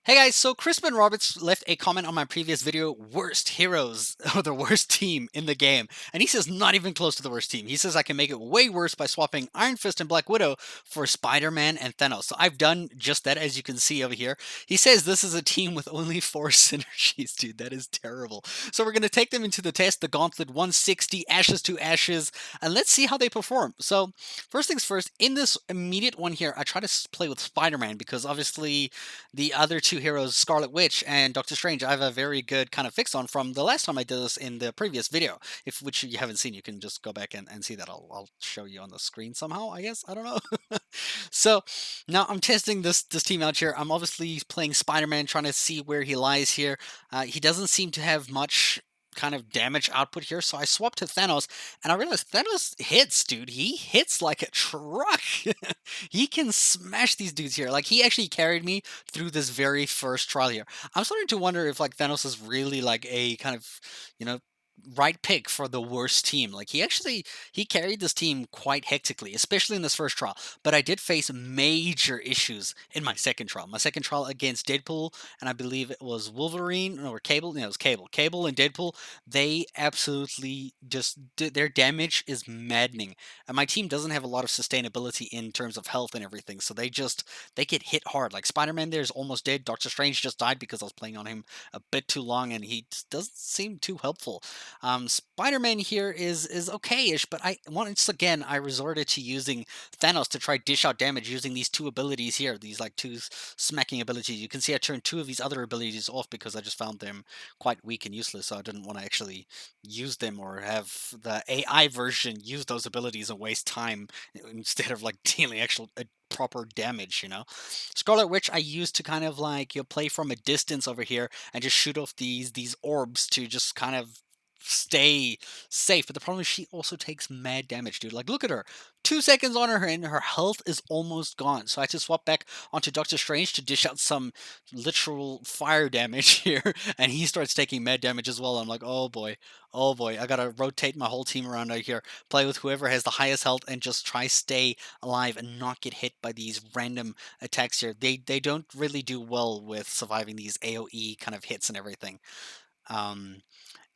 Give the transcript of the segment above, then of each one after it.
Hey guys, so Crispin Roberts left a comment on my previous video, worst heroes or the worst team in the game. And he says not even close to the worst team. He says I can make it way worse by swapping Iron Fist and Black Widow for Spider-Man and Thanos. So I've done just that, as you can see over here. He says this is a team with only 4 synergies, dude. That is terrible. So we're going to take them into the test, the Gauntlet 160, Ashes to Ashes, and let's see how they perform. So first things first, in this immediate one here, I try to play with Spider-Man because obviously the other two heroes, Scarlet Witch and Doctor Strange, I have a very good kind of fix on from the last time I did this in the previous video. If which you haven't seen, you can just go back and see that. I'll show you on the screen somehow, I guess. I don't know. So now I'm testing this team out here. I'm obviously playing Spider-Man, trying to see where he lies here. He doesn't seem to have much kind of damage output here, so I swapped to Thanos, and I realized Thanos hits, dude. He hits like a truck. He can smash these dudes here. Like, he actually carried me through this very first trial here. I'm starting to wonder if, like, Thanos is really, like, a kind of, you know, right pick for the worst team. Like, he carried this team quite hectically, especially in this first trial. But I did face major issues in my second trial. My second trial against Deadpool, and I believe it was Wolverine or Cable. No, it was Cable. Cable and Deadpool, they absolutely just their damage is maddening. And my team doesn't have a lot of sustainability in terms of health and everything, so they get hit hard. Like, Spider-Man there is almost dead. Doctor Strange just died because I was playing on him a bit too long, and he just doesn't seem too helpful. Spider-Man here is okay-ish, but once again I resorted to using Thanos to try dish out damage using these two abilities here, these like two smacking abilities. You can see I turned two of these other abilities off because I just found them quite weak and useless, so I didn't want to actually use them or have the AI version use those abilities and waste time instead of like dealing actual proper damage, you know. Scarlet Witch I used to kind of like play from a distance over here and just shoot off these orbs to just kind of stay safe. But the problem is she also takes mad damage, dude. Like, look at her. 2 seconds on her and her health is almost gone. So I had to swap back onto Doctor Strange to dish out some literal fire damage here. And he starts taking mad damage as well. I'm like, oh boy. Oh boy. I gotta rotate my whole team around out here. Play with whoever has the highest health and just try stay alive and not get hit by these random attacks here. They don't really do well with surviving these AoE kind of hits and everything. Um,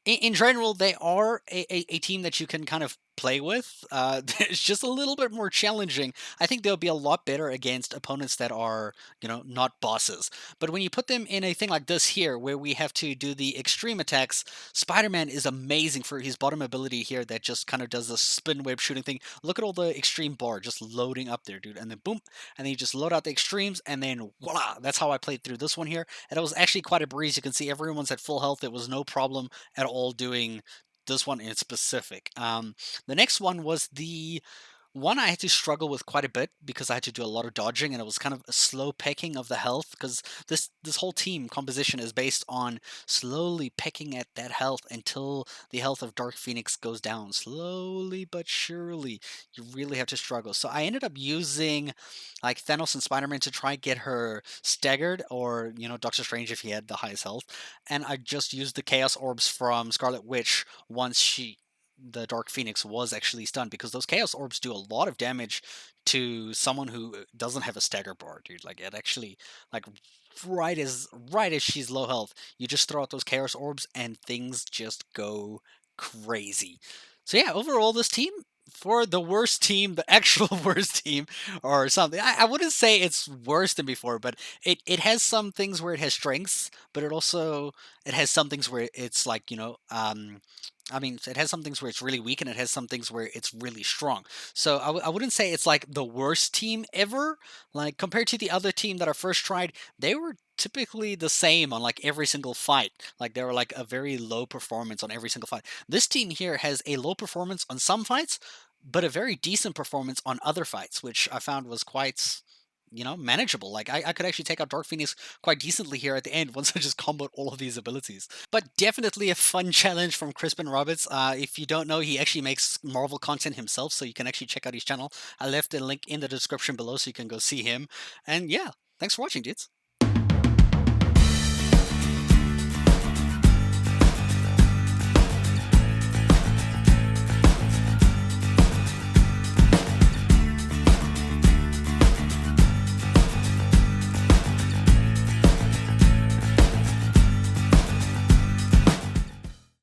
in general, they are a team that you can kind of play with. It's just a little bit more challenging. I think they'll be a lot better against opponents that are, not bosses. But when you put them in a thing like this here, where we have to do the extreme attacks, Spider-Man is amazing for his bottom ability here that just kind of does the spin web shooting thing. Look at all the extreme bar just loading up there, dude. And then boom, and then you just load out the extremes, and then voila! That's how I played through this one here. And it was actually quite a breeze. You can see everyone's at full health. It was no problem at all doing this one in specific. The next one was the one I had to struggle with quite a bit because I had to do a lot of dodging and it was kind of a slow pecking of the health because this whole team composition is based on slowly pecking at that health until the health of Dark Phoenix goes down slowly but surely. You really have to struggle. So I ended up using like Thanos and Spider-Man to try get her staggered, or Doctor Strange if he had the highest health, and I just used the Chaos Orbs from Scarlet Witch once the Dark Phoenix was actually stunned, because those Chaos Orbs do a lot of damage to someone who doesn't have a stagger bar, dude. Like, it actually, like, right as she's low health, you just throw out those Chaos Orbs and things just go crazy. So yeah, overall, this team, for the worst team, the actual worst team, or something. I wouldn't say it's worse than before, but it has some things where it has strengths, but it has some things where it's like, I mean, it has some things where it's really weak and it has some things where it's really strong. So I wouldn't say it's like the worst team ever. Like, compared to the other team that I first tried, they were typically the same on like every single fight. Like, they were like a very low performance on every single fight. This team here has a low performance on some fights, but a very decent performance on other fights, which I found was quite, manageable. Like, I could actually take out Dark Phoenix quite decently here at the end once I just comboed all of these abilities. But definitely a fun challenge from Crispin Roberts. If you don't know, he actually makes Marvel content himself, so you can actually check out his channel. I left a link in the description below so you can go see him. And yeah, thanks for watching, dudes.